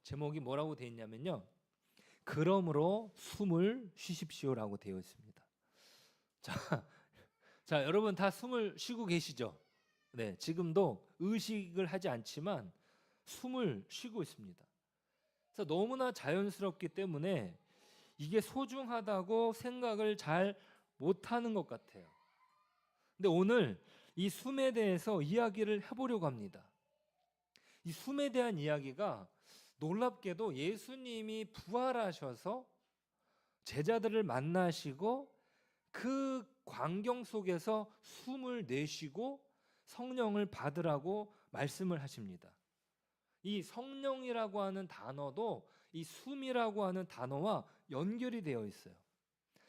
제목이 뭐라고 되어 있냐면요. 그러므로 숨을 쉬십시오라고 되어 있습니다. 자, 자, 여러분 다 숨을 쉬고 계시죠? 네, 지금도 의식을 하지 않지만 숨을 쉬고 있습니다. 그래서 너무나 자연스럽기 때문에 이게 소중하다고 생각을 잘 못하는 것 같아요. 근데 오늘 이 숨에 대해서 이야기를 해보려고 합니다. 이 숨에 대한 이야기가 놀랍게도 예수님이 부활하셔서 제자들을 만나시고 그 광경 속에서 숨을 내쉬고 성령을 받으라고 말씀을 하십니다. 이 성령이라고 하는 단어도 이 숨이라고 하는 단어와 연결이 되어 있어요.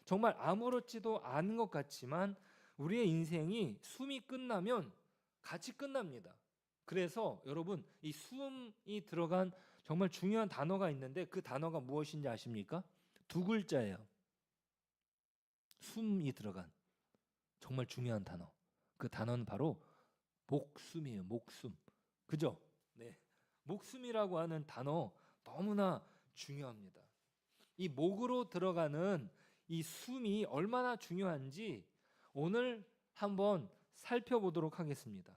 정말 아무렇지도 않은 것 같지만 우리의 인생이 숨이 끝나면 같이 끝납니다. 그래서 여러분 이 숨이 들어간 정말 중요한 단어가 있는데 그 단어가 무엇인지 아십니까? 두 글자예요. 숨이 들어간 정말 중요한 단어. 그 단어는 바로 목숨이에요. 목숨. 그죠? 네. 목숨이라고 하는 단어 너무나 중요합니다. 이 목으로 들어가는 이 숨이 얼마나 중요한지 오늘 한번 살펴보도록 하겠습니다.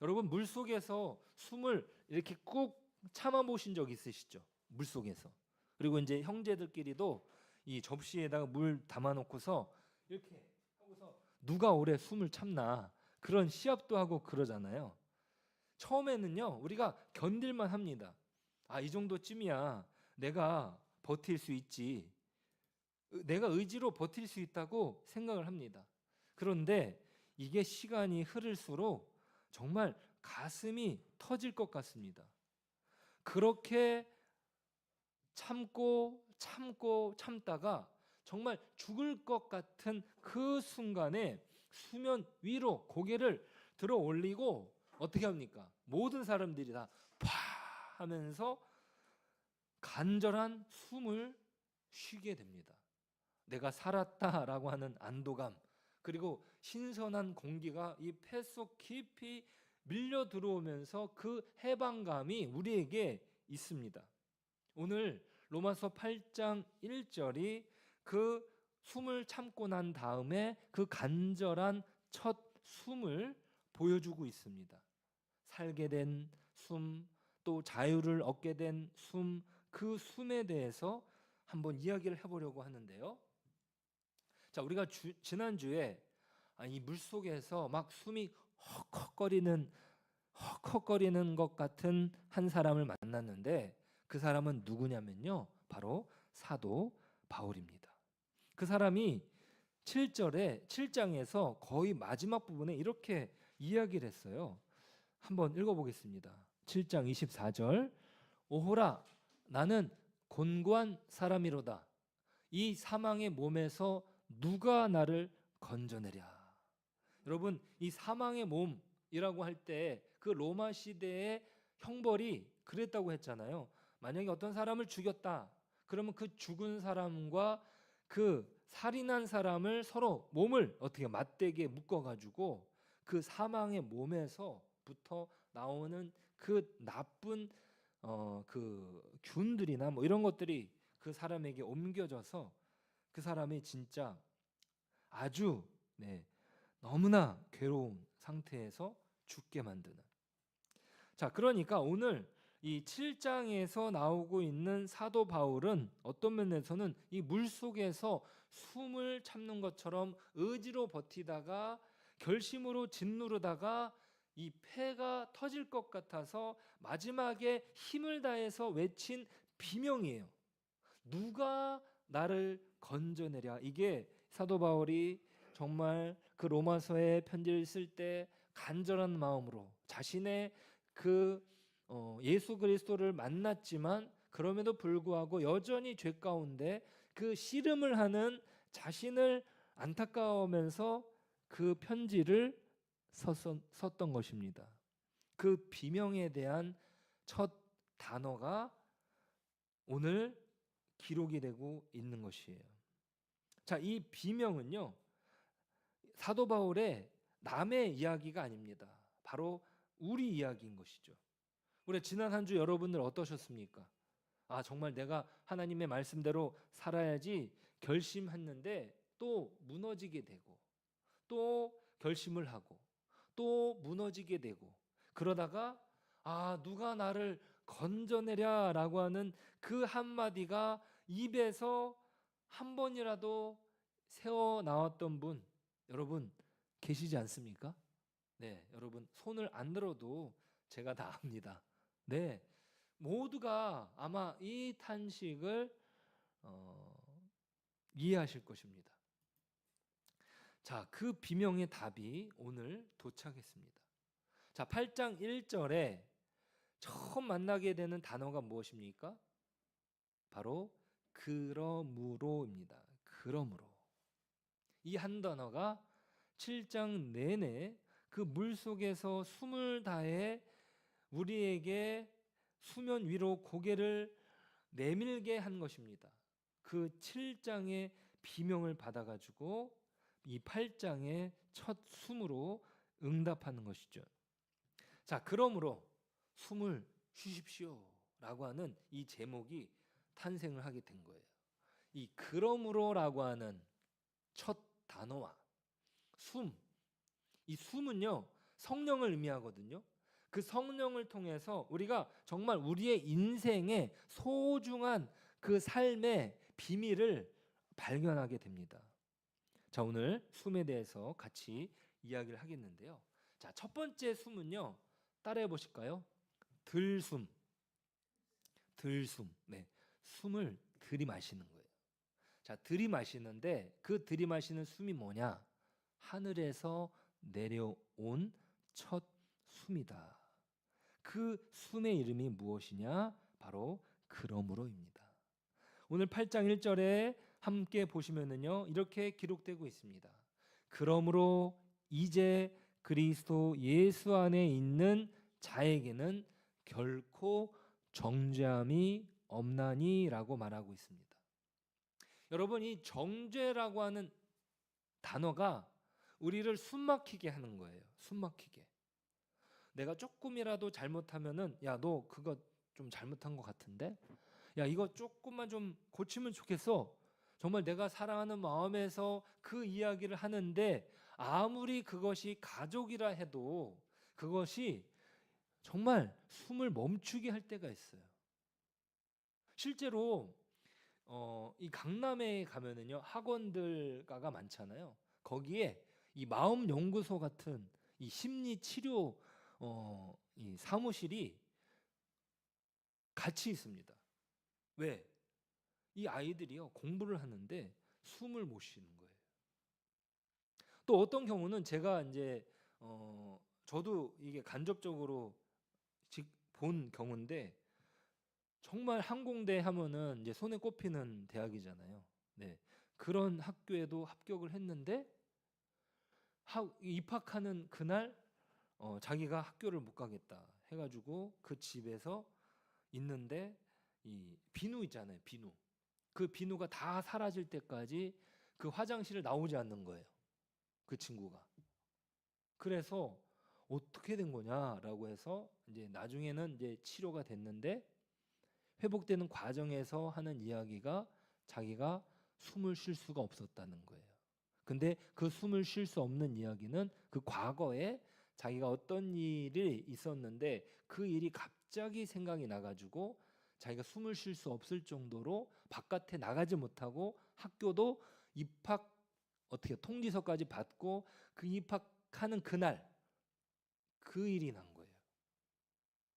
여러분 물속에서 숨을 이렇게 꾹 참아 보신 적 있으시죠? 물속에서. 그리고 이제 형제들끼리도 이 접시에다가 물 담아 놓고서 이렇게 하고서 누가 오래 숨을 참나 그런 시합도 하고 그러잖아요. 처음에는요 우리가 견딜만 합니다. 아, 이 정도쯤이야 내가 버틸 수 있지, 내가 의지로 버틸 수 있다고 생각을 합니다. 그런데 이게 시간이 흐를수록 정말 가슴이 터질 것 같습니다. 그렇게 참다가 정말 죽을 것 같은 그 순간에 수면 위로 고개를 들어 올리고 어떻게 합니까? 모든 사람들이 다 파 하면서 간절한 숨을 쉬게 됩니다. 내가 살았다라고 하는 안도감, 그리고 신선한 공기가 이 폐 속 깊이 밀려 들어오면서 그 해방감이 우리에게 있습니다. 오늘 로마서 8장 1절이 그 숨을 참고 난 다음에 그 간절한 첫 숨을 보여주고 있습니다. 살게 된 숨, 또 자유를 얻게 된 숨, 그 숨에 대해서 한번 이야기를 해보려고 하는데요. 자, 우리가 지난주에 이 물속에서 막 숨이 헉헉거리는 것 같은 한 사람을 만났는데 그 사람은 누구냐면요, 바로 사도 바울입니다. 그 사람이 7장에서 거의 마지막 부분에 이렇게 이야기를 했어요. 한번 읽어보겠습니다. 7장 24절. 오호라, 나는 곤고한 사람이로다. 이 사망의 몸에서 누가 나를 건져내랴. 여러분, 이 사망의 몸이라고 할 때 그 로마 시대의 형벌이 그랬다고 했잖아요. 만약에 어떤 사람을 죽였다, 그러면 그 죽은 사람과 그 살인한 사람을 서로 몸을 어떻게 맞대게 묶어가지고 그 사망의 몸에서부터 나오는 그 나쁜 그 균들이나 뭐 이런 것들이 그 사람에게 옮겨져서 그 사람이 진짜 아주 너무나 괴로운 상태에서 죽게 만드는. 자, 그러니까 오늘 이 7장에서 나오고 있는 사도 바울은 어떤 면에서는 이 물속에서 숨을 참는 것처럼 의지로 버티다가 결심으로 짓누르다가 이 폐가 터질 것 같아서 마지막에 힘을 다해서 외친 비명이에요. 누가 나를 건져내랴. 이게 사도 바울이 정말 그 로마서에 편지를 쓸 때 간절한 마음으로 자신의 그 예수 그리스도를 만났지만 그럼에도 불구하고 여전히 죄 가운데 그 씨름을 하는 자신을 안타까워하면서 그 편지를 썼던 것입니다. 그 비명에 대한 첫 단어가 오늘 기록이 되고 있는 것이에요. 자, 이 비명은요, 사도 바울의 남의 이야기가 아닙니다. 바로 우리 이야기인 것이죠. 우리 지난 한 주 여러분들 어떠셨습니까? 정말 내가 하나님의 말씀대로 살아야지 결심했는데 또 무너지게 되고 또 결심을 하고 또 무너지게 되고 그러다가 누가 나를 건져내랴라고 하는 그 한마디가 입에서 한 번이라도 새어 나왔던 분 여러분 계시지 않습니까? 네, 여러분 손을 안 들어도 제가 다 압니다. 네, 모두가 아마 이 탄식을 이해하실 것입니다. 자, 그 비명의 답이 오늘 도착했습니다. 자, 8장 1절에 처음 만나게 되는 단어가 무엇입니까? 바로 그러므로입니다. 그러므로. 이 한 단어가 7장 내내 그 물속에서 숨을 다해 우리에게 수면 위로 고개를 내밀게 한 것입니다. 그 7장의 비명을 받아가지고 이 8장의 첫 숨으로 응답하는 것이죠. 자, 그러므로 숨을 쉬십시오 라고 하는 이 제목이 탄생을 하게 된 거예요. 이 그러므로라고 하는 첫 단어와 숨, 이 숨은요 성령을 의미하거든요. 그 성령을 통해서 우리가 정말 우리의 인생의 소중한 그 삶의 비밀을 발견하게 됩니다. 자, 오늘 숨에 대해서 같이 이야기를 하겠는데요. 자, 첫 번째 숨은요, 따라해 보실까요? 들숨. 들숨. 네, 숨을 들이마시는 거예요. 자, 들이마시는데 그 들이마시는 숨이 뭐냐? 하늘에서 내려온 첫 숨이다. 그 숨의 이름이 무엇이냐? 바로 그러므로입니다. 오늘 8장 1절에 함께 보시면은요, 이렇게 기록되고 있습니다. 그러므로 이제 그리스도 예수 안에 있는 자에게는 결코 정죄함이 없나니라고 말하고 있습니다. 여러분, 이 정죄라고 하는 단어가 우리를 숨막히게 하는 거예요. 숨막히게. 내가 조금이라도 잘못하면은 너 그거 좀 잘못한 것 같은데? 이거 조금만 좀 고치면 좋겠어. 정말 내가 사랑하는 마음에서 그 이야기를 하는데 아무리 그것이 가족이라 해도 그것이 정말 숨을 멈추게 할 때가 있어요. 실제로 이 강남에 가면은요 학원들가가 많잖아요. 거기에 이 마음 연구소 같은 이 심리 치료 이 사무실이 같이 있습니다. 왜? 이 아이들이요 공부를 하는데 숨을 못 쉬는 거예요. 또 어떤 경우는 제가 이제 저도 이게 간접적으로 본 경우인데 정말 항공대 하면은 이제 손에 꼽히는 대학이잖아요. 네, 그런 학교에도 합격을 했는데 입학하는 그날 자기가 학교를 못 가겠다 해가지고 그 집에서 있는데 이 비누 있잖아요, 비누. 그 비누가 다 사라질 때까지 그 화장실을 나오지 않는 거예요, 그 친구가. 그래서 어떻게 된 거냐라고 해서 이제 나중에는 이제 치료가 됐는데 회복되는 과정에서 하는 이야기가 자기가 숨을 쉴 수가 없었다는 거예요. 근데 그 숨을 쉴 수 없는 이야기는 그 과거에 자기가 어떤 일이 있었는데 그 일이 갑자기 생각이 나가지고 자기가 숨을 쉴 수 없을 정도로 바깥에 나가지 못하고 학교도 입학 통지서까지 받고 그 입학하는 그날 그 일이 난 거예요.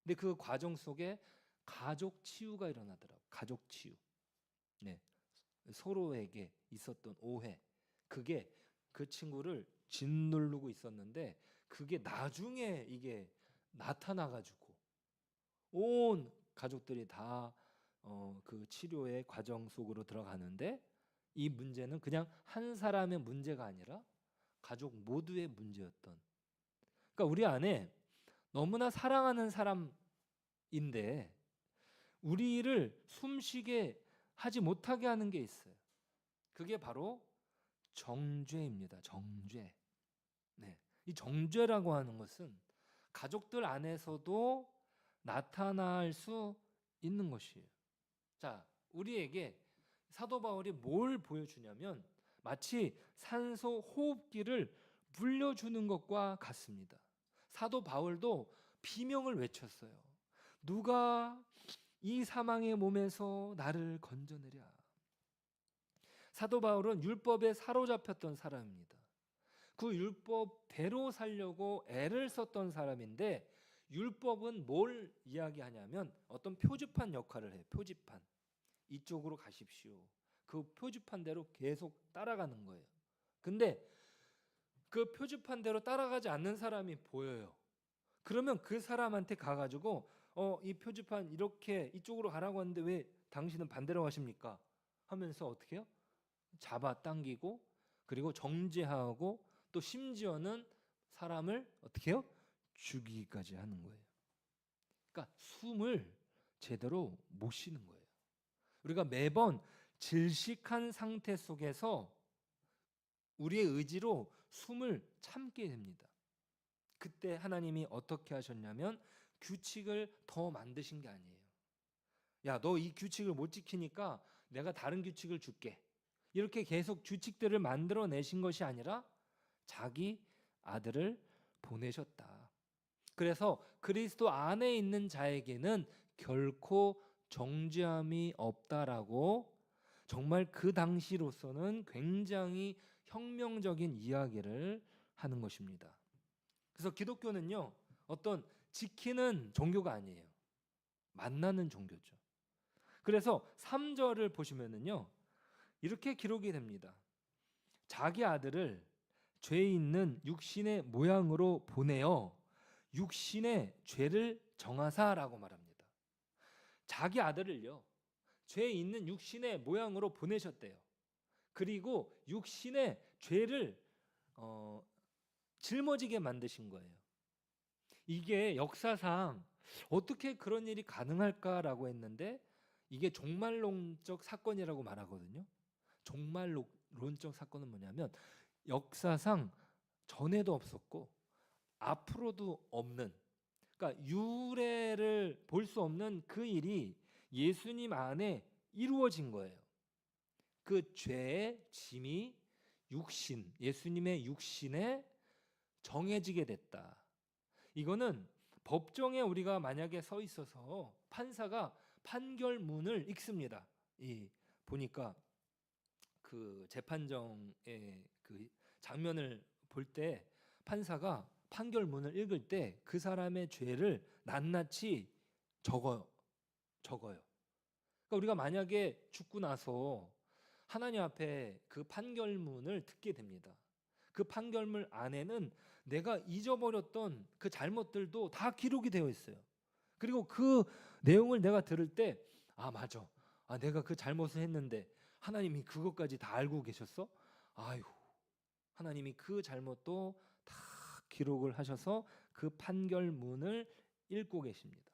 근데 그 과정 속에 가족 치유가 일어나더라고요. 가족 치유. 네. 서로에게 있었던 오해. 그게 그 친구를 짓누르고 있었는데 그게 나중에 이게 나타나가지고 온 가족들이 다 그 치료의 과정 속으로 들어가는데 이 문제는 그냥 한 사람의 문제가 아니라 가족 모두의 문제였던. 그러니까 우리 안에 너무나 사랑하는 사람인데 우리를 숨쉬게 하지 못하게 하는 게 있어요. 그게 바로 정죄입니다. 정죄. 네. 이 정죄라고 하는 것은 가족들 안에서도 나타날 수 있는 것이에요. 자, 우리에게 사도 바울이 뭘 보여주냐면 마치 산소 호흡기를 물려주는 것과 같습니다. 사도 바울도 비명을 외쳤어요. 누가 이 사망의 몸에서 나를 건져내랴. 사도 바울은 율법에 사로잡혔던 사람입니다. 그 율법대로 살려고 애를 썼던 사람인데, 율법은 뭘 이야기하냐면 어떤 표지판 역할을 해요. 표지판. 이쪽으로 가십시오. 그 표지판대로 계속 따라가는 거예요. 근데 그 표지판대로 따라가지 않는 사람이 보여요. 그러면 그 사람한테 가가지고 이 표지판 이렇게 이쪽으로 가라고 하는데 왜 당신은 반대로 가십니까? 하면서 어떻게 해요? 잡아당기고, 그리고 정죄하고, 또 심지어는 사람을 어떻게 해요? 죽이기까지 하는 거예요. 그러니까 숨을 제대로 못 쉬는 거예요. 우리가 매번 질식한 상태 속에서 우리의 의지로 숨을 참게 됩니다. 그때 하나님이 어떻게 하셨냐면 규칙을 더 만드신 게 아니에요. 야, 너 이 규칙을 못 지키니까 내가 다른 규칙을 줄게. 이렇게 계속 규칙들을 만들어내신 것이 아니라 자기 아들을 보내셨다. 그래서 그리스도 안에 있는 자에게는 결코 정죄함이 없다라고, 정말 그 당시로서는 굉장히 혁명적인 이야기를 하는 것입니다. 그래서 기독교는요, 어떤 지키는 종교가 아니에요. 만나는 종교죠. 그래서 3절을 보시면은요, 이렇게 기록이 됩니다. 자기 아들을 죄 있는 육신의 모양으로 보내어 육신의 죄를 정하사라고 말합니다. 자기 아들을요, 죄 있는 육신의 모양으로 보내셨대요. 그리고 육신의 죄를 짊어지게 만드신 거예요. 이게 역사상 어떻게 그런 일이 가능할까라고 했는데, 이게 종말론적 사건이라고 말하거든요. 종말론적 사건은 뭐냐면 역사상 전에도 없었고 앞으로도 없는, 그러니까 유래를 볼 수 없는 그 일이 예수님 안에 이루어진 거예요. 그 죄의 짐이 육신, 예수님의 육신에 정해지게 됐다. 이거는 법정에 우리가 만약에 서 있어서 판사가 판결문을 읽습니다. 보니까 그 재판정의 그 장면을 볼 때 판사가 판결문을 읽을 때 그 사람의 죄를 낱낱이 적어요. 그러니까 우리가 만약에 죽고 나서 하나님 앞에 그 판결문을 듣게 됩니다. 그 판결문 안에는 내가 잊어버렸던 그 잘못들도 다 기록이 되어 있어요. 그리고 그 내용을 내가 들을 때, 아, 맞아. 아, 내가 그 잘못을 했는데 하나님이 그것까지 다 알고 계셨어? 아유, 하나님이 그 잘못도 다 기록을 하셔서 그 판결문을 읽고 계십니다.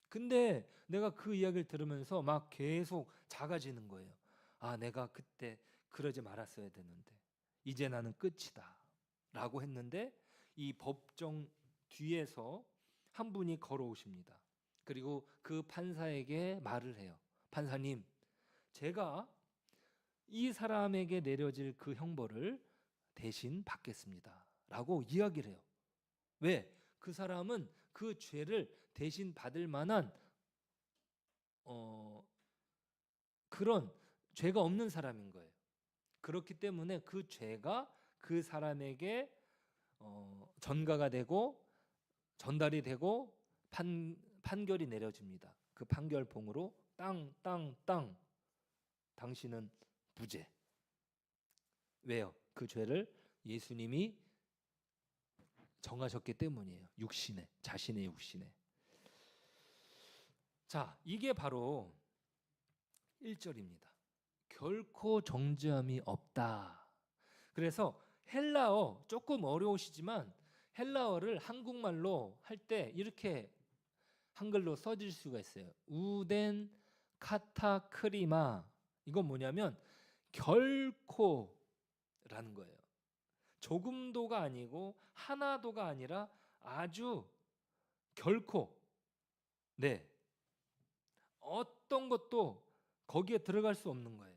근데 내가 그 이야기를 들으면서 막 계속 작아지는 거예요. 아, 내가 그때 그러지 말았어야 되는데 이제 나는 끝이다 라고 했는데, 이 법정 뒤에서 한 분이 걸어오십니다. 그리고 그 판사에게 말을 해요. 판사님, 제가 이 사람에게 내려질 그 형벌을 대신 받겠습니다 라고 이야기를 해요. 왜? 그 사람은 그 죄를 대신 받을 만한 그런 죄가 없는 사람인 거예요. 그렇기 때문에 그 죄가 그 사람에게 전가가 되고 전달이 되고 판결이 내려집니다. 그 판결봉으로 땅 당신은 무죄. 왜요? 그 죄를 예수님이 정하셨기 때문이에요. 육신에, 자신의 육신에. 자, 이게 바로 1절입니다. 결코 정죄함이 없다. 그래서 헬라어 조금 어려우시지만 헬라어를 한국말로 할 때 이렇게 한글로 써질 수가 있어요. 우덴 카타크리마. 이건 뭐냐면 결코라는 거예요. 조금도가 아니고 하나도가 아니라 아주 결코, 네, 어떤 것도 거기에 들어갈 수 없는 거예요.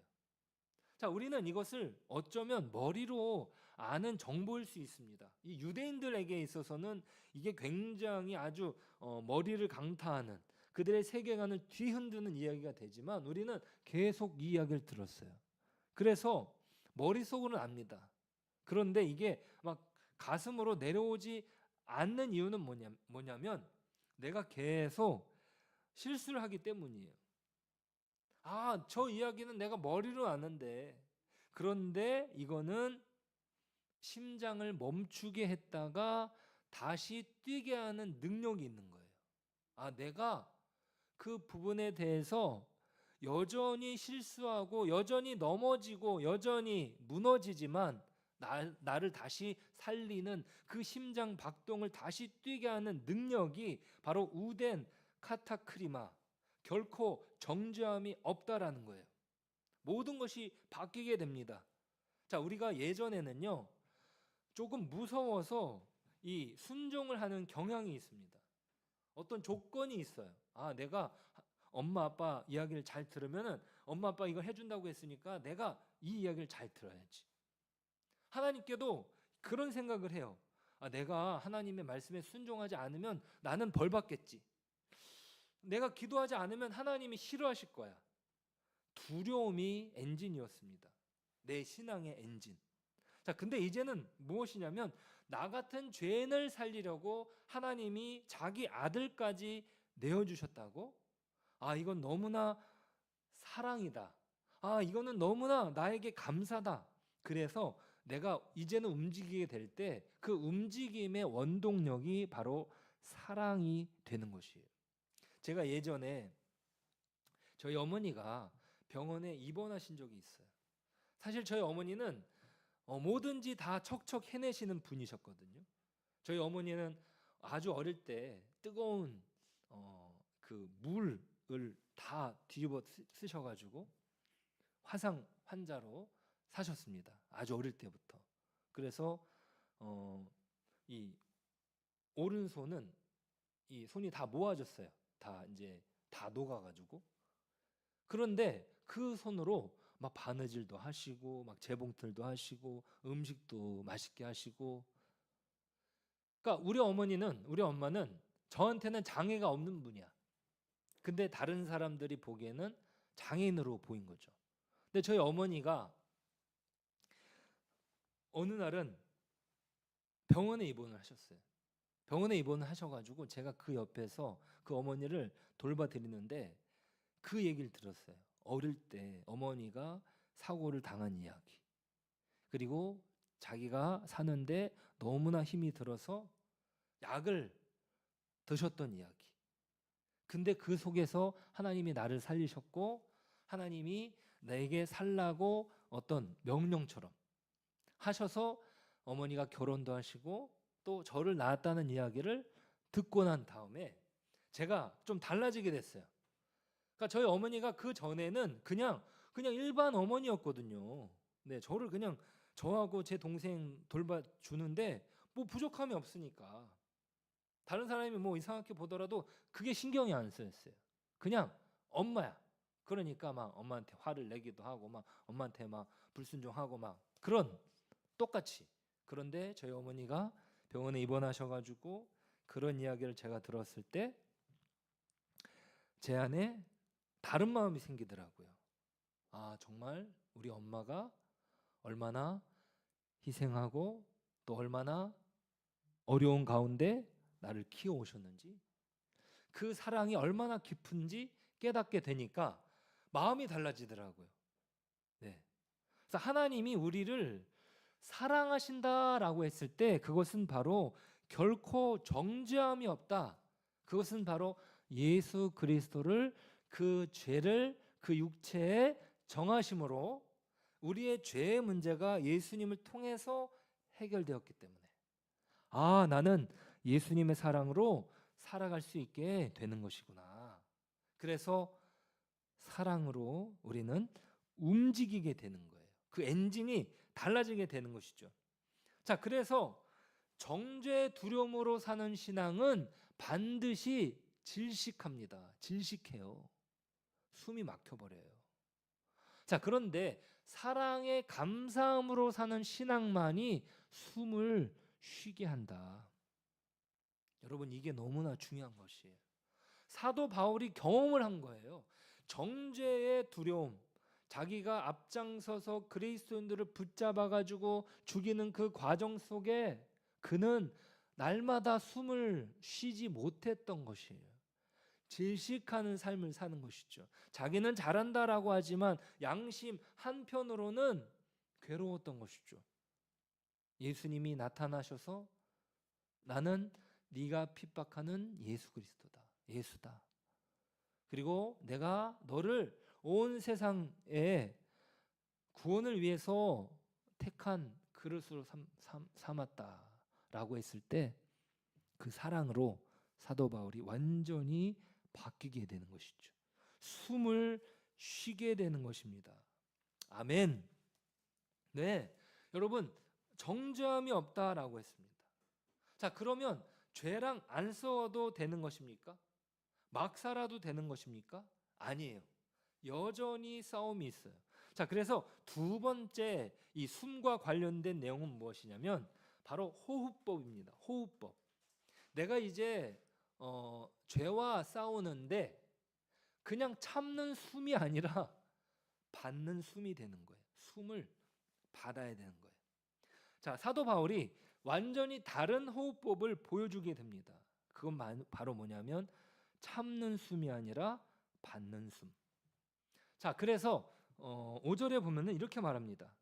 자, 우리는 이것을 어쩌면 머리로 아는 정보일 수 있습니다. 이 유대인들에게 있어서는 이게 굉장히 아주 머리를 강타하는, 그들의 세계관을 뒤흔드는 이야기가 되지만 우리는 계속 이 이야기를 들었어요. 그래서 머릿속으로는 압니다. 그런데 이게 막 가슴으로 내려오지 않는 이유는 뭐냐면 내가 계속 실수를 하기 때문이에요. 아, 저 이야기는 내가 머리로 아는데, 그런데 이거는 심장을 멈추게 했다가 다시 뛰게 하는 능력이 있는 거예요. 아, 내가 그 부분에 대해서 여전히 실수하고 여전히 넘어지고 여전히 무너지지만 나를 다시 살리는 그 심장 박동을 다시 뛰게 하는 능력이 바로 우덴 카타크리마, 결코 정죄함이 없다라는 거예요. 모든 것이 바뀌게 됩니다. 자, 우리가 예전에는요, 조금 무서워서 이 순종을 하는 경향이 있습니다. 어떤 조건이 있어요. 아, 내가 엄마 아빠 이야기를 잘 들으면은 엄마 아빠 이거 해준다고 했으니까 내가 이 이야기를 잘 들어야지. 하나님께도 그런 생각을 해요. 아, 내가 하나님의 말씀에 순종하지 않으면 나는 벌 받겠지. 내가 기도하지 않으면 하나님이 싫어하실 거야. 두려움이 엔진이었습니다. 내 신앙의 엔진. 자, 근데 이제는 무엇이냐면 나 같은 죄인을 살리려고 하나님이 자기 아들까지 내어주셨다고? 아, 이건 너무나 사랑이다. 아, 이거는 너무나 나에게 감사다. 그래서 내가 이제는 움직이게 될 때 그 움직임의 원동력이 바로 사랑이 되는 것이에요. 제가 예전에 저희 어머니가 병원에 입원하신 적이 있어요. 사실 저희 어머니는 뭐든지 다 척척 해내시는 분이셨거든요. 저희 어머니는 아주 어릴 때 뜨거운 그 물을 다 뒤집어 쓰셔가지고 화상 환자로 사셨습니다. 아주 어릴 때부터. 그래서 이 오른손은 이 손이 다 모아졌어요. 다 이제 다 녹아가지고. 그런데 그 손으로 막 바느질도 하시고 막 재봉틀도 하시고 음식도 맛있게 하시고. 그러니까 우리 엄마는 저한테는 장애가 없는 분이야. 근데 다른 사람들이 보기에는 장애인으로 보인 거죠. 근데 저희 어머니가 어느 날은 병원에 입원을 하셨어요. 병원에 입원을 하셔가지고 제가 그 옆에서 그 어머니를 돌봐드리는데 그 얘기를 들었어요. 어릴 때 어머니가 사고를 당한 이야기, 그리고 자기가 사는데 너무나 힘이 들어서 약을 드셨던 이야기. 근데 그 속에서 하나님이 나를 살리셨고 하나님이 내게 살라고 어떤 명령처럼 하셔서 어머니가 결혼도 하시고 또 저를 낳았다는 이야기를 듣고 난 다음에 제가 좀 달라지게 됐어요. 그러니까 저희 어머니가 그 전에는 그냥 일반 어머니였거든요. 네, 저를 그냥 저하고 제 동생 돌봐주는데 뭐 부족함이 없으니까 다른 사람이 뭐 이상하게 보더라도 그게 신경이 안 쓰였어요. 그냥 엄마야. 그러니까 막 엄마한테 화를 내기도 하고 막 엄마한테 막 불순종하고 막 그런 똑같이. 그런데 저희 어머니가 병원에 입원하셔가지고 그런 이야기를 제가 들었을 때 제 안에 다른 마음이 생기더라고요. 아, 정말 우리 엄마가 얼마나 희생하고 또 얼마나 어려운 가운데 나를 키워오셨는지, 그 사랑이 얼마나 깊은지 깨닫게 되니까 마음이 달라지더라고요. 네. 그래서 하나님이 우리를 사랑하신다라고 했을 때 그것은 바로 결코 정죄함이 없다. 그것은 바로 예수 그리스도를 그 죄를 그 육체에 정하심으로 우리의 죄의 문제가 예수님을 통해서 해결되었기 때문에 아, 나는 예수님의 사랑으로 살아갈 수 있게 되는 것이구나. 그래서 사랑으로 우리는 움직이게 되는 거예요. 그 엔진이 달라지게 되는 것이죠. 자, 그래서 정죄 두려움으로 사는 신앙은 반드시 질식합니다. 질식해요. 숨이 막혀버려요. 자, 그런데 사랑에 감사함으로 사는 신앙만이 숨을 쉬게 한다. 여러분, 이게 너무나 중요한 것이에요. 사도 바울이 경험을 한 거예요. 정죄의 두려움, 자기가 앞장서서 그리스도인들을 붙잡아가지고 죽이는 그 과정 속에 그는 날마다 숨을 쉬지 못했던 것이에요. 질식하는 삶을 사는 것이죠. 자기는 잘한다라고 하지만 양심 한편으로는 괴로웠던 것이죠. 예수님이 나타나셔서 나는 네가 핍박하는 예수 그리스도다. 예수다. 그리고 내가 너를 온 세상에 구원을 위해서 택한 그릇으로 삼았다라고 했을 때 그 사랑으로 사도 바울이 완전히 바뀌게 되는 것이죠. 숨을 쉬게 되는 것입니다. 아멘. 네, 여러분, 정죄함이 없다라고 했습니다. 자, 그러면 죄랑 안 싸워도 되는 것입니까? 막 살아도 되는 것입니까? 아니에요. 여전히 싸움이 있어요. 자, 그래서 두 번째 이 숨과 관련된 내용은 무엇이냐면 바로 호흡법입니다. 호흡법. 내가 이제 죄와 싸우는데 그냥 참는 숨이 아니라 받는 숨이 되는 거예요. 숨을 받아야 되는 거예요. 자, 사도 바울이 완전히 다른 호흡법을 보여주게 됩니다. 그건 바로 뭐냐면 참는 숨이 아니라 받는 숨. 자, 그래서 5절에 보면은 이렇게 말합니다.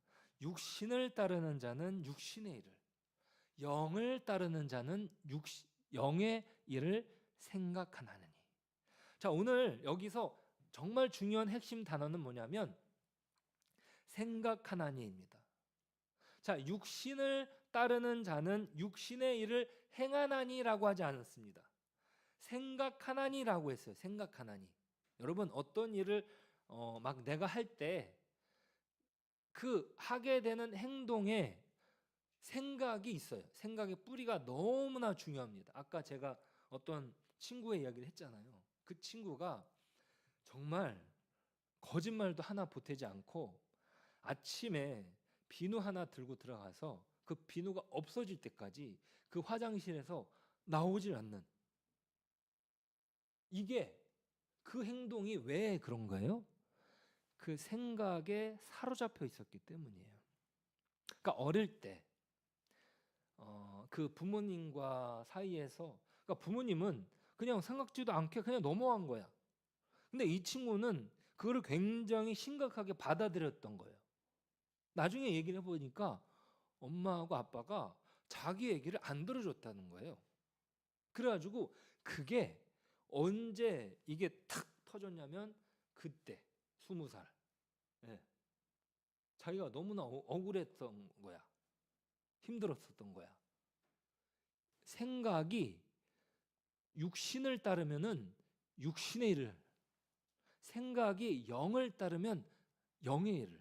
육신을 따르는 자는 육신의 일을, 영을 따르는 자는 영의 일을 생각하나니. 자, 오늘 여기서 정말 중요한 핵심 단어는 뭐냐면 생각하나니입니다. 자, 육신을 따르는 자는 육신의 일을 행하나니라고 하지 않았습니다. 생각하나니라고 했어요. 생각하나니. 여러분, 어떤 일을 막 내가 할 때 그 하게 되는 행동에 생각이 있어요. 생각의 뿌리가 너무나 중요합니다. 아까 제가 어떤 친구의 이야기를 했잖아요. 그 친구가 정말 거짓말도 하나 보태지 않고 아침에 비누 하나 들고 들어가서 그 비누가 없어질 때까지 그 화장실에서 나오질 않는, 이게 그 행동이 왜 그런 거예요? 그 생각에 사로잡혀 있었기 때문이에요. 그러니까 어릴 때 그 부모님과 사이에서, 그러니까 부모님은 그냥 생각지도 않게 그냥 넘어간 거야. 근데 이 친구는 그거를 굉장히 심각하게 받아들였던 거예요. 나중에 얘기를 해보니까 엄마하고 아빠가 자기 얘기를 안 들어줬다는 거예요. 그래가지고 그게 언제 이게 탁 터졌냐면 그때 20살. 예. 자기가 너무나 억울했던 거야. 힘들었었던 거야. 생각이 육신을 따르면은 육신의 일을, 생각이 영을 따르면 영의 일을.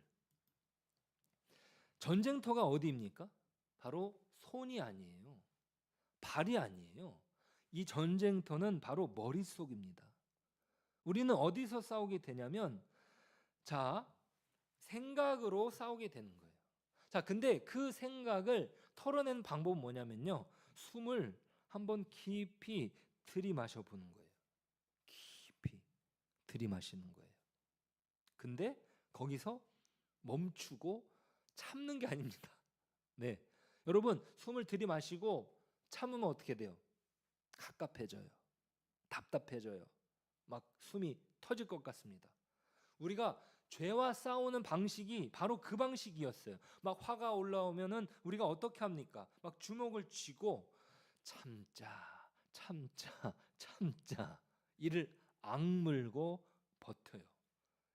전쟁터가 어디입니까? 바로 손이 아니에요. 발이 아니에요. 이 전쟁터는 바로 머릿속입니다. 우리는 어디서 싸우게 되냐면 자, 생각으로 싸우게 되는 거예요. 자, 근데 그 생각을 털어내는 방법은 뭐냐면요. 숨을 한번 깊이 들이마셔 보는 거예요. 깊이 들이마시는 거예요. 근데 거기서 멈추고 참는 게 아닙니다. 네. 여러분, 숨을 들이마시고 참으면 어떻게 돼요? 갑갑해져요. 답답해져요. 막 숨이 터질 것 같습니다. 우리가 죄와 싸우는 방식이 바로 그 방식이었어요. 막 화가 올라오면은 우리가 어떻게 합니까? 막 주먹을 쥐고 참자, 참자, 참자. 이를 악물고 버텨요.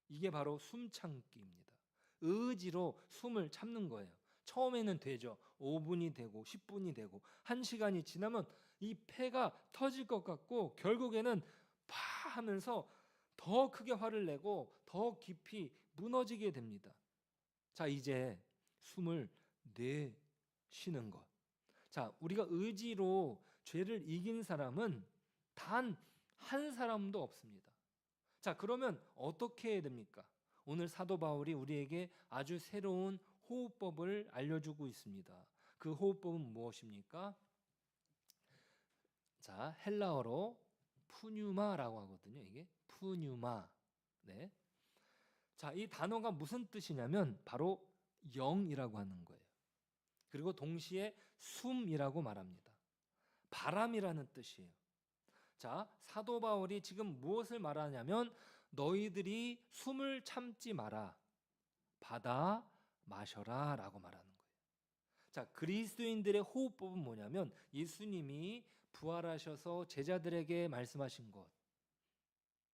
이게 바로 숨 참기입니다. 의지로 숨을 참는 거예요. 처음에는 되죠. 5분이 되고 10분이 되고 1시간이 지나면 이 폐가 터질 것 같고 결국에는 파 하면서 더 크게 화를 내고 더 깊이 무너지게 됩니다. 자, 이제 숨을 내쉬는 것. 자, 우리가 의지로 죄를 이긴 사람은 단 한 사람도 없습니다. 자, 그러면 어떻게 해야 됩니까? 오늘 사도 바울이 우리에게 아주 새로운 호흡법을 알려주고 있습니다. 그 호흡법은 무엇입니까? 자, 헬라어로 푸뉴마라고 하거든요. 이게 푸뉴마. 네. 자, 이 단어가 무슨 뜻이냐면 바로 영이라고 하는 거예요. 그리고 동시에 숨이라고 말합니다. 바람이라는 뜻이에요. 자, 사도 바울이 지금 무엇을 말하냐면 너희들이 숨을 참지 마라. 받아 마셔라 라고 말하는 거예요. 자, 그리스도인들의 호흡법은 뭐냐면 예수님이 부활하셔서 제자들에게 말씀하신 것.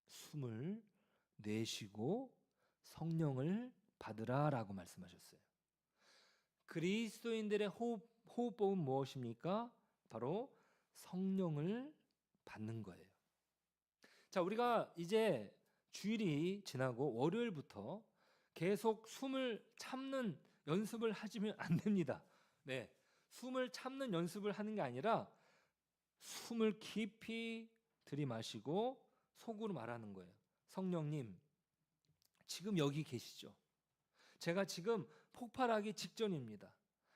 숨을 내쉬고 성령을 받으라 라고 말씀하셨어요. 그리스도인들의 호흡법은 무엇입니까? 바로 성령을 받는 거예요. 자, 우리가 이제 주일이 지나고 월요일부터 계속 숨을 참는 연습을 하시면 안 됩니다. 네, 숨을 참는 연습을 하는 게 아니라 숨을 깊이 들이마시고 속으로 말하는 거예요. 성령님, 지금 여기 계시죠? 제가 지금 폭발하기 직전입니다.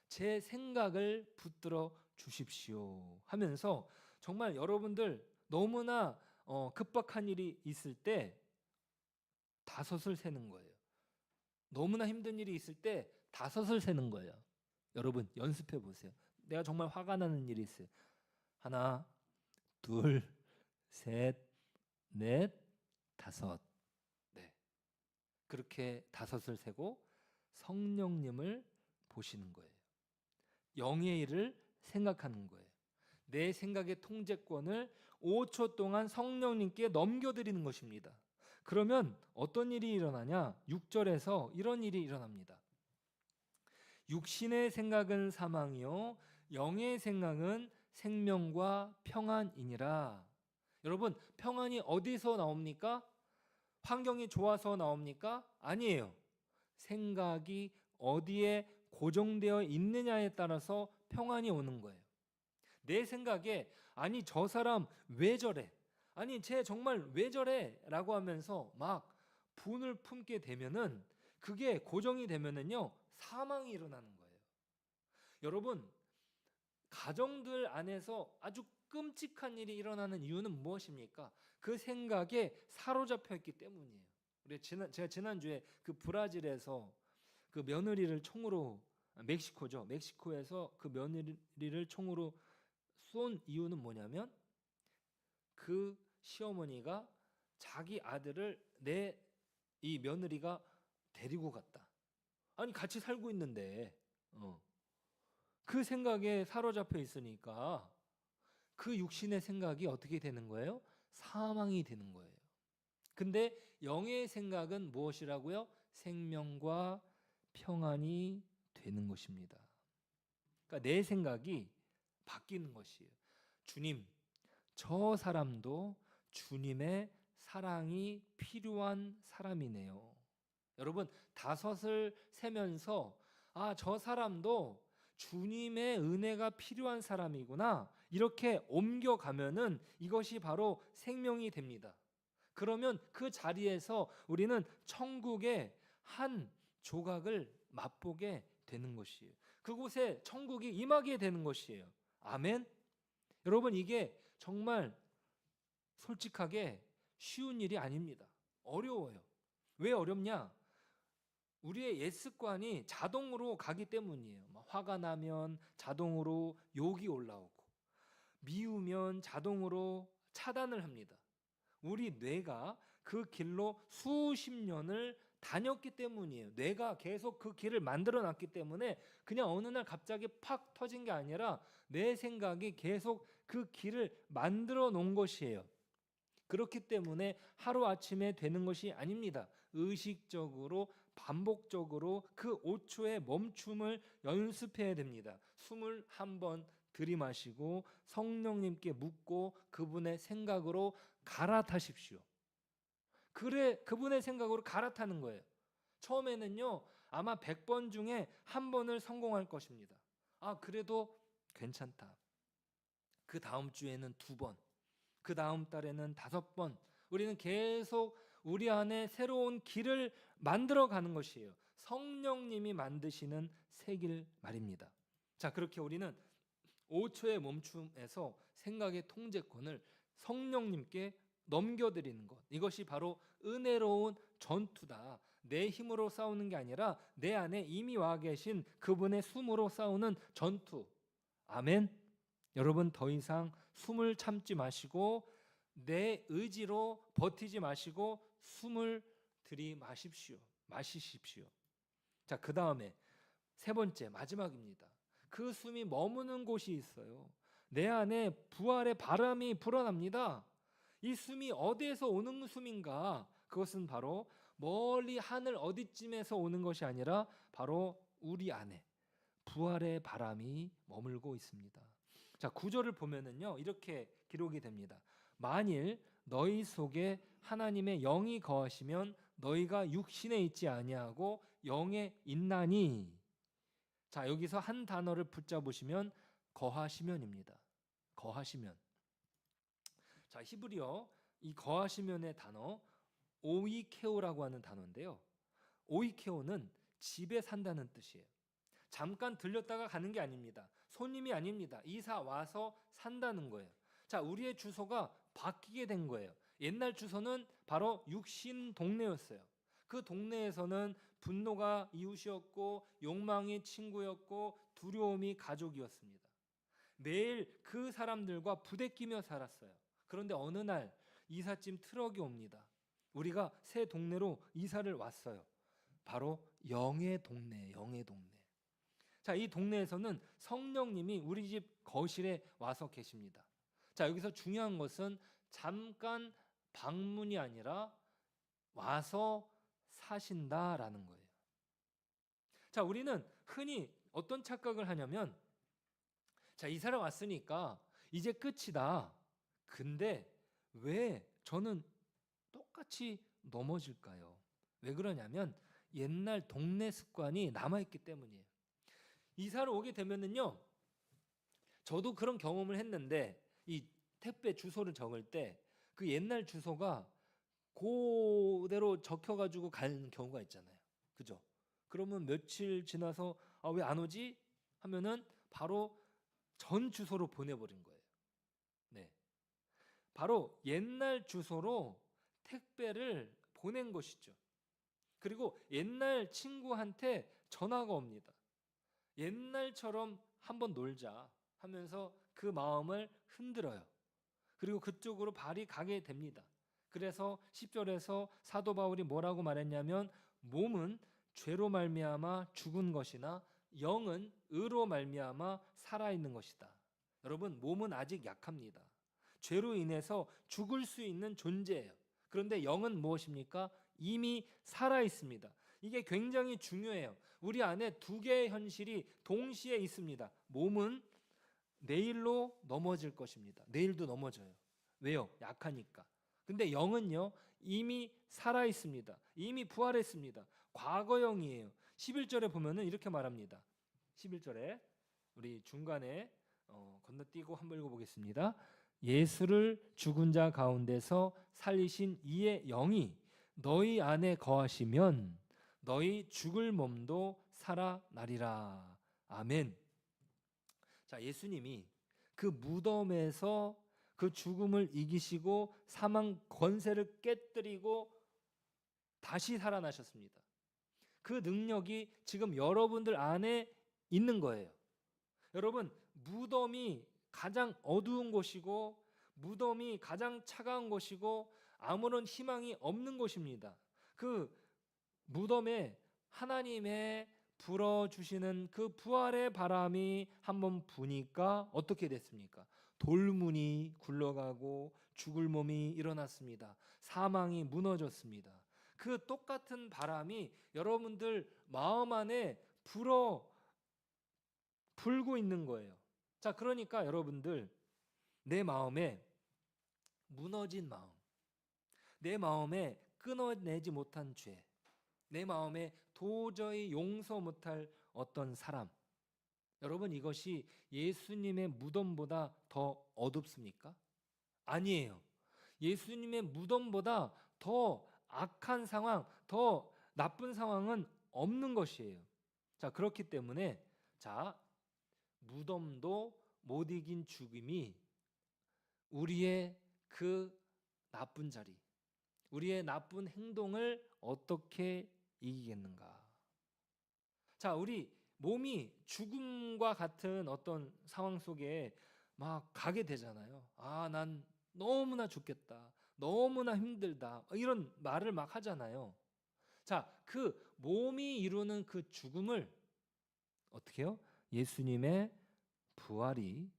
제 생각을 붙들어 주십시오 하면서 정말 여러분들 너무나 급박한 일이 있을 때 다섯을 세는 거예요. 너무나 힘든 일이 있을 때 다섯을 세는 거예요. 여러분 연습해 보세요. 내가 정말 화가 나는 일이 있어요. 하나, 둘, 셋, 넷, 다섯. 네. 그렇게 다섯을 세고 성령님을 보시는 거예요. 영의 일을 생각하는 거예요. 내 생각의 통제권을 5초 동안 성령님께 넘겨드리는 것입니다. 그러면 어떤 일이 일어나냐? 6절에서 이런 일이 일어납니다. 육신의 생각은 사망이요 영의 생각은 생명과 평안이니라. 여러분, 평안이 어디서 나옵니까? 환경이 좋아서 나옵니까? 아니에요. 생각이 어디에 고정되어 있느냐에 따라서 평안이 오는 거예요. 내 생각에 아니 저 사람 왜 저래? 아니 쟤 정말 왜 저래? 라고 하면서 막 분을 품게 되면은 그게 고정이 되면은요 사망이 일어나는 거예요. 여러분, 가정들 안에서 아주 끔찍한 일이 일어나는 이유는 무엇입니까? 그 생각에 사로잡혀 있기 때문이에요. 제가 지난주에 그 브라질에서 그 며느리를 총으로 멕시코죠. 멕시코에서 그 며느리를 총으로 쏜 이유는 뭐냐면 그 시어머니가 자기 아들을 이 며느리가 데리고 갔다. 아니 같이 살고 있는데 그 생각에 사로잡혀 있으니까 그 육신의 생각이 어떻게 되는 거예요? 사망이 되는 거예요. 근데 영의 생각은 무엇이라고요? 생명과 평안이 되는 것입니다. 그러니까 내 생각이 바뀌는 것이에요. 주님, 저 사람도 주님의 사랑이 필요한 사람이네요. 여러분, 다섯을 세면서 저 사람도 주님의 은혜가 필요한 사람이구나. 이렇게 옮겨가면은 이것이 바로 생명이 됩니다. 그러면 그 자리에서 우리는 천국의 한 조각을 맛보게 되는 것이에요. 그곳에 천국이 임하게 되는 것이에요. 아멘. 여러분, 이게 정말 솔직하게 쉬운 일이 아닙니다. 어려워요. 왜 어렵냐? 우리의 옛 습관이 자동으로 가기 때문이에요. 화가 나면 자동으로 욕이 올라오고 미우면 자동으로 차단을 합니다. 우리 뇌가 그 길로 수십 년을 다녔기 때문이에요. 뇌가 계속 그 길을 만들어 놨기 때문에 그냥 어느 날 갑자기 팍 터진 게 아니라 내 생각이 계속 그 길을 만들어 놓은 것이에요. 그렇기 때문에 하루아침에 되는 것이 아닙니다. 의식적으로 반복적으로 그 5초의 멈춤을 연습해야 됩니다. 숨을 한번 들이마시고 성령님께 묻고 그분의 생각으로 갈아타십시오. 그분의 생각으로 갈아타는 거예요. 처음에는요 아마 100번 중에 한 번을 성공할 것입니다. 그래도 괜찮다. 그 다음 주에는 2번, 그 다음 달에는 5번. 우리는 계속 우리 안에 새로운 길을 만들어 가는 것이에요. 성령님이 만드시는 새 길 말입니다. 자, 그렇게 우리는 5초의 멈춤에서 생각의 통제권을 성령님께 넘겨드리는 것. 이것이 바로 은혜로운 전투다. 내 힘으로 싸우는 게 아니라 내 안에 이미 와 계신 그분의 숨으로 싸우는 전투. 아멘. 여러분, 더 이상 숨을 참지 마시고 내 의지로 버티지 마시고 숨을 마시십시오. 자, 그 다음에 세 번째, 마지막입니다. 그 숨이 머무는 곳이 있어요. 내 안에 부활의 바람이 불어납니다. 이 숨이 어디에서 오는 숨인가? 그것은 바로 멀리 하늘 어디쯤에서 오는 것이 아니라 바로 우리 안에 부활의 바람이 머물고 있습니다. 자, 9절을 보면은요, 이렇게 기록이 됩니다. 만일 너희 속에 하나님의 영이 거하시면 너희가 육신에 있지 아니하고 영에 있나니. 자, 여기서 한 단어를 붙잡으시면 거하시면입니다. 거하시면. 자, 히브리어 이 거하시면의 단어 오이케오라고 하는 단어인데요. 오이케오는 집에 산다는 뜻이에요. 잠깐 들렸다가 가는 게 아닙니다. 손님이 아닙니다. 이사 와서 산다는 거예요. 자, 우리의 주소가 바뀌게 된 거예요. 옛날 주소는 바로 육신 동네였어요. 그 동네에서는 분노가 이웃이었고 욕망이 친구였고 두려움이 가족이었습니다. 매일 그 사람들과 부대끼며 살았어요. 그런데 어느 날 이삿짐 트럭이 옵니다. 우리가 새 동네로 이사를 왔어요. 바로 영의 동네, 영의 동네. 자, 이 동네에서는 성령님이 우리 집 거실에 와서 계십니다. 자, 여기서 중요한 것은 잠깐 방문이 아니라 와서 사신다라는 거예요. 자, 우리는 흔히 어떤 착각을 하냐면, 자, 이 사람 왔으니까 이제 끝이다. 근데 왜 저는 똑같이 넘어질까요? 왜 그러냐면 옛날 동네 습관이 남아있기 때문이에요. 이사를 오게 되면은요, 저도 그런 경험을 했는데 이 택배 주소를 적을 때 그 옛날 주소가 그대로 적혀가지고 가는 경우가 있잖아요. 그죠? 그러면 며칠 지나서 왜 안 오지? 하면은 바로 전 주소로 보내버린 거예요. 네, 바로 옛날 주소로 택배를 보낸 것이죠. 그리고 옛날 친구한테 전화가 옵니다. 옛날처럼 한번 놀자 하면서 그 마음을 흔들어요. 그리고 그쪽으로 발이 가게 됩니다. 그래서 10절에서 사도 바울이 뭐라고 말했냐면 몸은 죄로 말미암아 죽은 것이나 영은 의로 말미암아 살아있는 것이다. 여러분, 몸은 아직 약합니다. 죄로 인해서 죽을 수 있는 존재예요. 그런데 영은 무엇입니까? 이미 살아있습니다. 이게 굉장히 중요해요. 우리 안에 두 개의 현실이 동시에 있습니다. 몸은 내일로 넘어질 것입니다. 내일도 넘어져요. 왜요? 약하니까. 근데 영은요, 이미 살아있습니다. 이미 부활했습니다. 과거형이에요. 11절에 보면은 이렇게 말합니다. 11절에 우리 중간에 건너뛰고 한번 읽어보겠습니다. 예수를 죽은 자 가운데서 살리신 이의 영이 너희 안에 거하시면 너희 죽을 몸도 살아나리라. 아멘. 자, 예수님이 그 무덤에서 그 죽음을 이기시고 사망 권세를 깨뜨리고 다시 살아나셨습니다. 그 능력이 지금 여러분들 안에 있는 거예요. 여러분, 무덤이 가장 어두운 곳이고 무덤이 가장 차가운 곳이고 아무런 희망이 없는 곳입니다. 그 무덤에 하나님의 불어주시는 그 부활의 바람이 한번 부니까 어떻게 됐습니까? 돌문이 굴러가고 죽을 몸이 일어났습니다. 사망이 무너졌습니다. 그 똑같은 바람이 여러분들 마음 안에 불고 있는 거예요. 자, 그러니까 여러분들, 내 마음에 무너진 마음, 내 마음에 끊어내지 못한 죄, 내 마음에 도저히 용서 못할 어떤 사람, 여러분, 이것이 예수님의 무덤보다 더 어둡습니까? 아니에요. 예수님의 무덤보다 더 악한 상황, 더 나쁜 상황은 없는 것이에요. 자, 그렇기 때문에 자, 무덤도 못 이긴 죽음이 우리의 그 나쁜 자리, 우리의 나쁜 행동을 어떻게 이기겠는가? 자, 우리 몸이 죽음과 같은 어떤 상황 속에 막 가게 되잖아요. 아, 난 너무나 죽겠다. 너무나 힘들다. 이런 말을 막 하잖아요. 자, 그 몸이 이루는 그 죽음을 어떻게 해요? 예수님의 부활이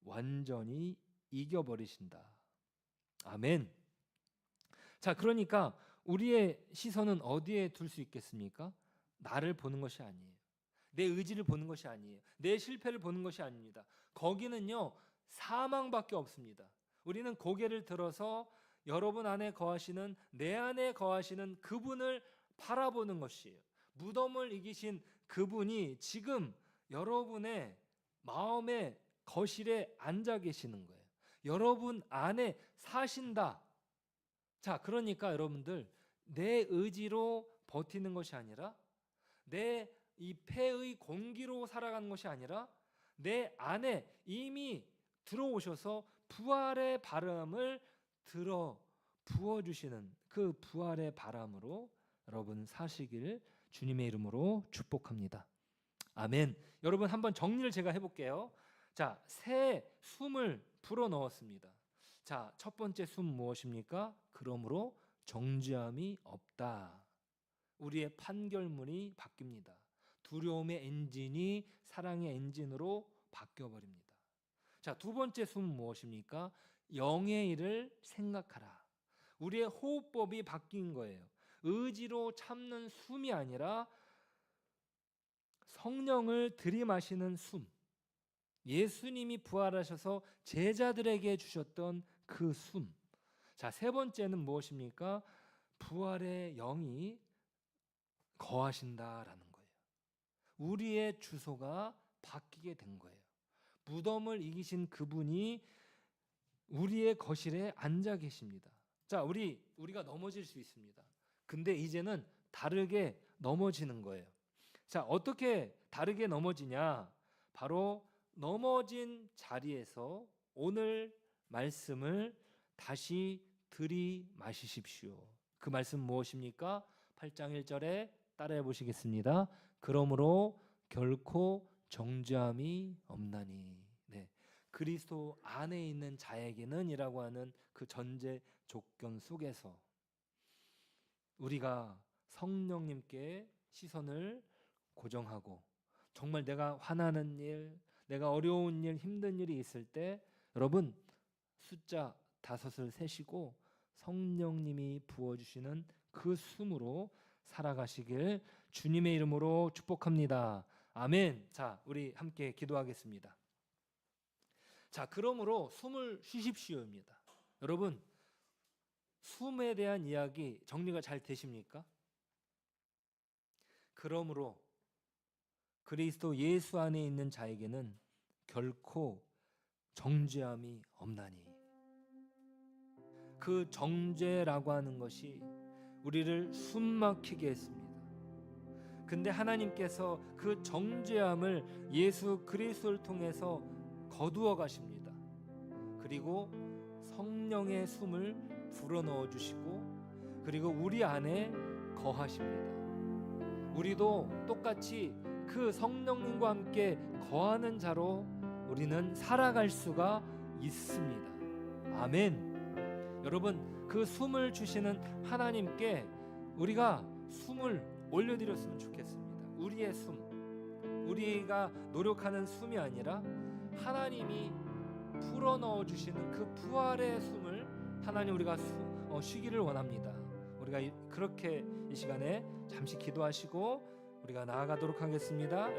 완전히 이겨버리신다. 아멘. 자, 그러니까 우리의 시선은 어디에 둘 수 있겠습니까? 나를 보는 것이 아니에요. 내 의지를 보는 것이 아니에요. 내 실패를 보는 것이 아닙니다. 거기는요, 사망밖에 없습니다. 우리는 고개를 들어서 여러분 안에 거하시는, 내 안에 거하시는 그분을 바라보는 것이에요. 무덤을 이기신 그분이 지금 여러분의 마음의 거실에 앉아 계시는 거예요. 여러분 안에 사신다. 자, 그러니까 여러분들, 내 의지로 버티는 것이 아니라, 내 이 폐의 공기로 살아가는 것이 아니라, 내 안에 이미 들어오셔서 부활의 바람을 들어 부어주시는 그 부활의 바람으로 여러분 사시길 주님의 이름으로 축복합니다. 아멘. 여러분, 한번 정리를 제가 해볼게요. 자, 새 숨을 불어 넣었습니다. 자, 첫 번째 숨 무엇입니까? 그러므로 정죄함이 없다. 우리의 판결문이 바뀝니다. 두려움의 엔진이 사랑의 엔진으로 바뀌어버립니다. 자, 두 번째 숨 무엇입니까? 영의 일을 생각하라. 우리의 호흡법이 바뀐 거예요. 의지로 참는 숨이 아니라 성령을 들이마시는 숨. 예수님이 부활하셔서 제자들에게 주셨던 그 숨. 자, 세 번째는 무엇입니까? 부활의 영이 거하신다라는 거예요. 우리의 주소가 바뀌게 된 거예요. 무덤을 이기신 그분이 우리의 거실에 앉아 계십니다. 자, 우리가 넘어질 수 있습니다. 근데 이제는 다르게 넘어지는 거예요. 자, 어떻게 다르게 넘어지냐? 바로 넘어진 자리에서 오늘 말씀을 다시 들이마시십시오. 그 말씀 무엇입니까? 8장 1절에 따라해 보시겠습니다. 그러므로 결코 정죄함이 없나니. 네. 그리스도 안에 있는 자에게는 이라고 하는 그 전제 조건 속에서 우리가 성령님께 시선을 고정하고 정말 내가 화나는 일, 내가 어려운 일, 힘든 일이 있을 때 여러분 숫자 5을 세시고 성령님이 부어주시는 그 숨으로 살아가시길 주님의 이름으로 축복합니다. 아멘. 자, 우리 함께 기도하겠습니다. 자, 그러므로 숨을 쉬십시오입니다. 여러분, 숨에 대한 이야기 정리가 잘 되십니까? 그러므로 그리스도 예수 안에 있는 자에게는 결코 정죄함이 없나니. 그 정죄라고 하는 것이 우리를 숨막히게 했습니다. 근데 하나님께서 그 정죄함을 예수 그리스도를 통해서 거두어 가십니다. 그리고 성령의 숨을 불어넣어 주시고 그리고 우리 안에 거하십니다. 우리도 똑같이 그 성령님과 함께 거하는 자로 우리는 살아갈 수가 있습니다. 아멘. 여러분, 그 숨을 주시는 하나님께 우리가 숨을 올려드렸으면 좋겠습니다. 우리의 숨, 우리가 노력하는 숨이 아니라 하나님이 풀어넣어 주시는 그 부활의 숨을 하나님 우리가 쉬기를 원합니다. 우리가 그렇게 이 시간에 잠시 기도하시고 우리가 나아가도록 하겠습니다.